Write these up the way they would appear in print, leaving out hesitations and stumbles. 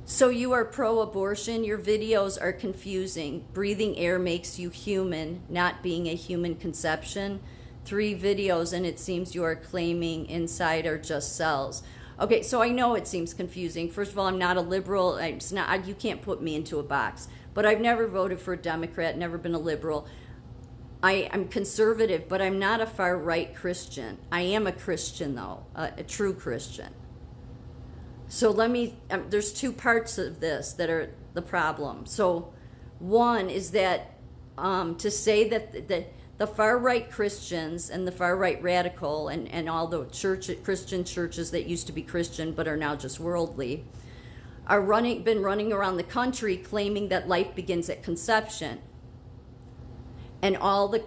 So you are pro-abortion. Your videos are confusing. Breathing air makes you human, not being a human conception. 3 videos, and it seems you are claiming inside are just cells. Okay, so I know it seems confusing. First of all, I'm not a liberal. It's not, you can't put me into a box. But I've never voted for a Democrat, never been a liberal. I'm conservative, but I'm not a far-right Christian. I am a Christian, though, a true Christian. So there's 2 parts of this that are the problem. So one is that to say that the far-right Christians and the far-right radical and all the Christian churches that used to be Christian but are now just worldly are been running around the country claiming that life begins at conception. And all the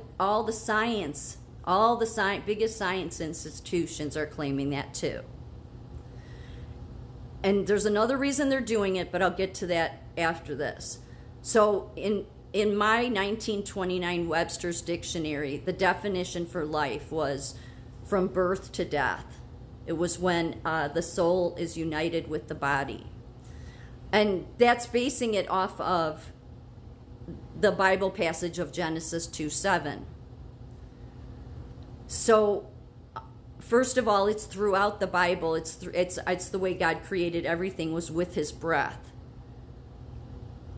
biggest science institutions are claiming that too. And there's another reason they're doing it, but I'll get to that after this. So in my 1929 Webster's Dictionary, the definition for life was from birth to death. It was when the soul is united with the body. And that's basing it off of the Bible passage of Genesis 2:7. So first of all, it's throughout the Bible. It's the way God created everything, was with his breath.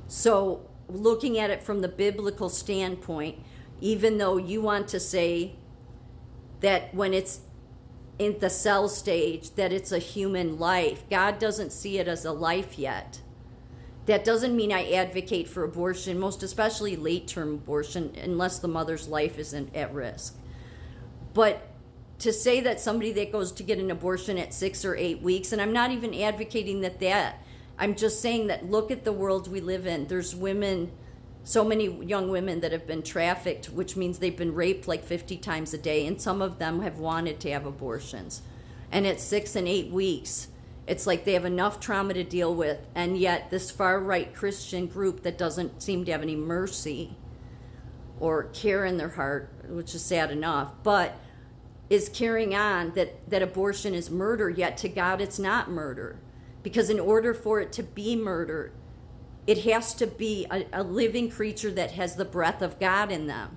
So looking at it from the biblical standpoint, even though you want to say that when it's in the cell stage that it's a human life, God doesn't see it as a life yet. That doesn't mean I advocate for abortion, most especially late-term abortion, unless the mother's life isn't at risk. But to say that somebody that goes to get an abortion at 6 or 8 weeks, and I'm not even advocating that, I'm just saying that look at the world we live in. There's women, so many young women that have been trafficked, which means they've been raped like 50 times a day, and some of them have wanted to have abortions. And at 6 and 8 weeks, it's like they have enough trauma to deal with, and yet this far-right Christian group that doesn't seem to have any mercy or care in their heart, which is sad enough, but is carrying on that abortion is murder, yet to God it's not murder. Because in order for it to be murder, it has to be a living creature that has the breath of God in them.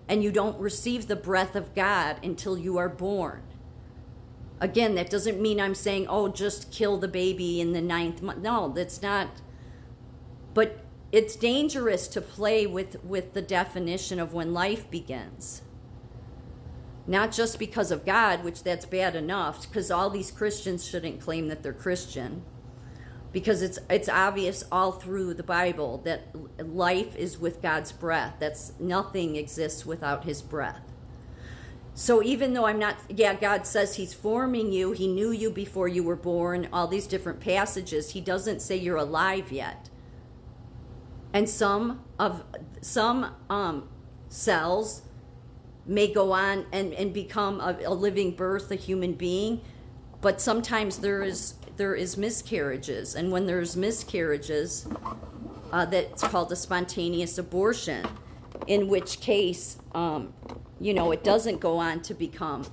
And you don't receive the breath of God until you are born. Again, that doesn't mean I'm saying, oh, just kill the baby in the 9th month. No, that's not. But it's dangerous to play with the definition of when life begins. Not just because of God, which that's bad enough, because all these Christians shouldn't claim that they're Christian. Because it's obvious all through the Bible that life is with God's breath. Nothing exists without his breath. So even though God says he's forming you, he knew you before you were born, all these different passages, he doesn't say you're alive yet. And some cells may go on and become a living birth, a human being, but sometimes there is miscarriages, and when there's miscarriages, that's called a spontaneous abortion, in which case it doesn't go on to become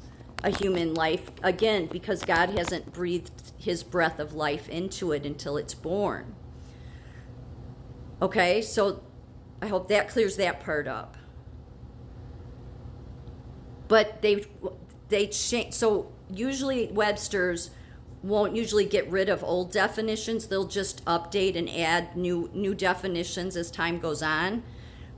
a human life, again, because God hasn't breathed his breath of life into it until it's born. Okay, so I hope that clears that part up. But they change. So usually Webster's won't usually get rid of old definitions. They'll just update and add new definitions as time goes on.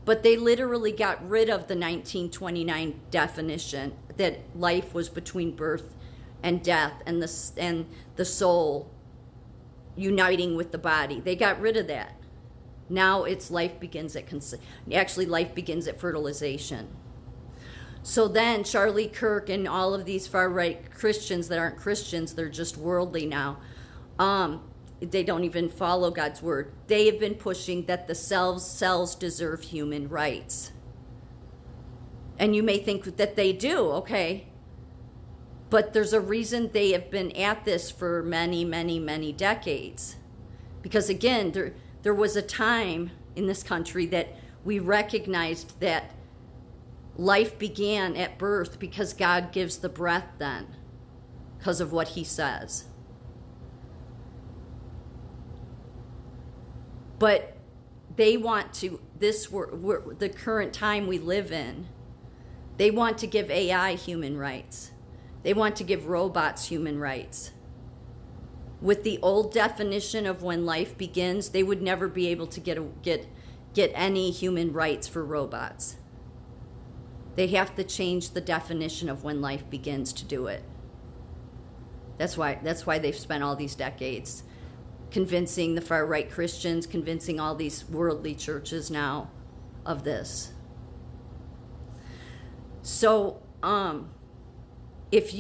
But they literally got rid of the 1929 definition that life was between birth and death, and the soul uniting with the body. They got rid of that. Now it's life begins at life begins at fertilization. So then Charlie Kirk and all of these far-right Christians that aren't Christians, they're just worldly now. They don't even follow God's word. They have been pushing that the cells deserve human rights. And you may think that they do, okay. But there's a reason they have been at this for many, many, many decades. Because again, there was a time in this country that we recognized that life began at birth because God gives the breath then, because of what he says. But they want to, the current time we live in, they want to give AI human rights. They want to give robots human rights. With the old definition of when life begins, they would never be able to get any human rights for robots. They have to change the definition of when life begins to do it. That's why they've spent all these decades convincing the far-right Christians, convincing all these worldly churches now of this. So, if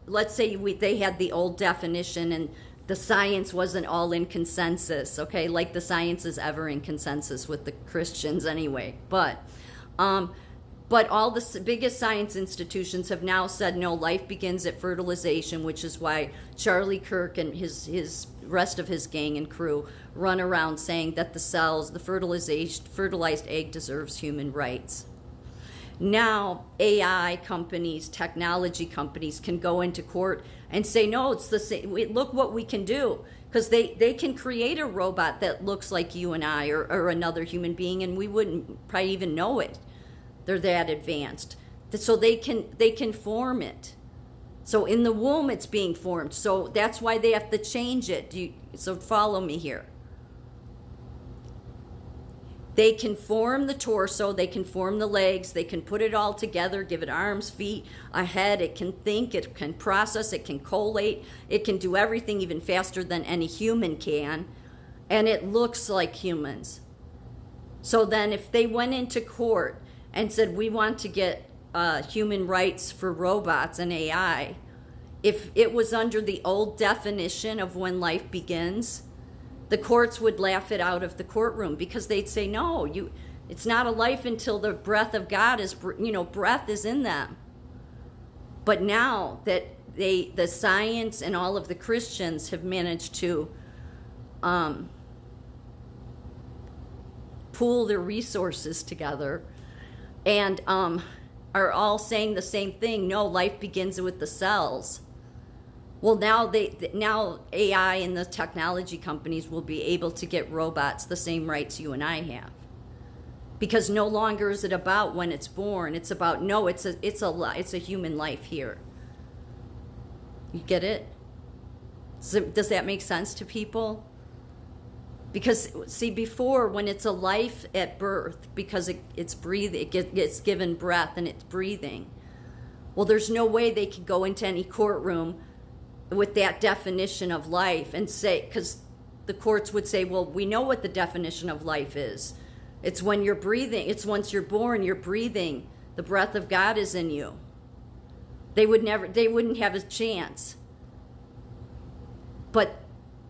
let's say they had the old definition and the science wasn't all in consensus, okay, like the science is ever in consensus with the Christians anyway, but all the biggest science institutions have now said, no, life begins at fertilization, which is why Charlie Kirk and his rest of his gang and crew run around saying that the fertilized egg deserves human rights. Now, AI companies, technology companies can go into court and say, no, it's the same. Look what we can do. Because they can create a robot that looks like you and I or another human being, and we wouldn't probably even know it. They're that advanced. So they can form it. So in the womb, it's being formed. So that's why they have to change it. So follow me here. They can form the torso, they can form the legs, they can put it all together, give it arms, feet, a head. It can think, it can process, it can collate, it can do everything even faster than any human can, and it looks like humans. So then if they went into court and said, we want to get human rights for robots and AI, if it was under the old definition of when life begins, the courts would laugh it out of the courtroom because they'd say, no, it's not a life until the breath of God is, breath is in them. But now that the science and all of the Christians have managed to pool their resources together and are all saying the same thing, no, life begins with the cells. Well, now AI and the technology companies will be able to get robots the same rights you and I have, because no longer is it about when it's born. It's about it's a human life here. You get it? So, does that make sense to people? Because see, before, when it's a life at birth, because it's breathing, it gets given breath and it's breathing. Well, there's no way they could go into any courtroom with that definition of life and say, because the courts would say, well, we know what the definition of life is. It's when you're breathing. It's once you're born, you're breathing. The breath of God is in you. They wouldn't have a chance. But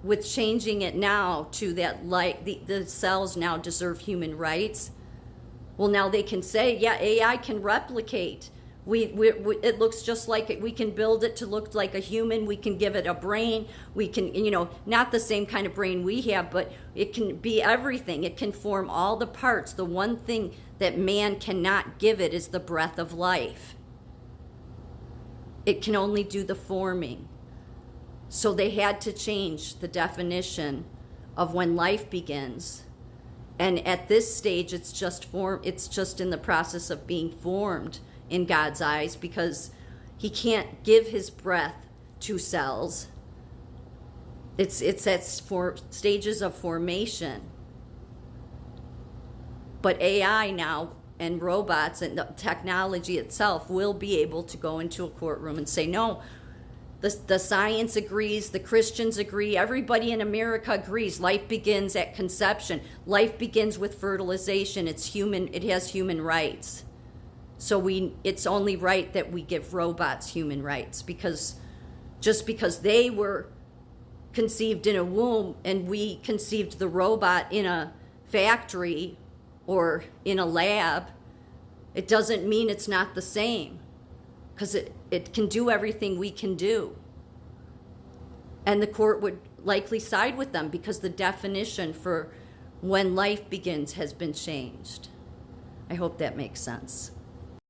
with changing it now to that, like the cells now deserve human rights, well, now they can say, yeah, AI can replicate. It looks just like it. We can build it to look like a human. We can give it a brain. We can, not the same kind of brain we have, but it can be everything. It can form all the parts. The one thing that man cannot give it is the breath of life. It can only do the forming. So they had to change the definition of when life begins. And at this stage, it's just in the process of being formed in God's eyes, because he can't give his breath to cells. It's at stages of formation. But AI now and robots and the technology itself will be able to go into a courtroom and say, no, the science agrees, the Christians agree, everybody in America agrees. Life begins at conception. Life begins with fertilization. It's human. It has human rights. So it's only right that we give robots human rights, because just because they were conceived in a womb and we conceived the robot in a factory or in a lab, it doesn't mean it's not the same, because it can do everything we can do. And the court would likely side with them because the definition for when life begins has been changed. I hope that makes sense.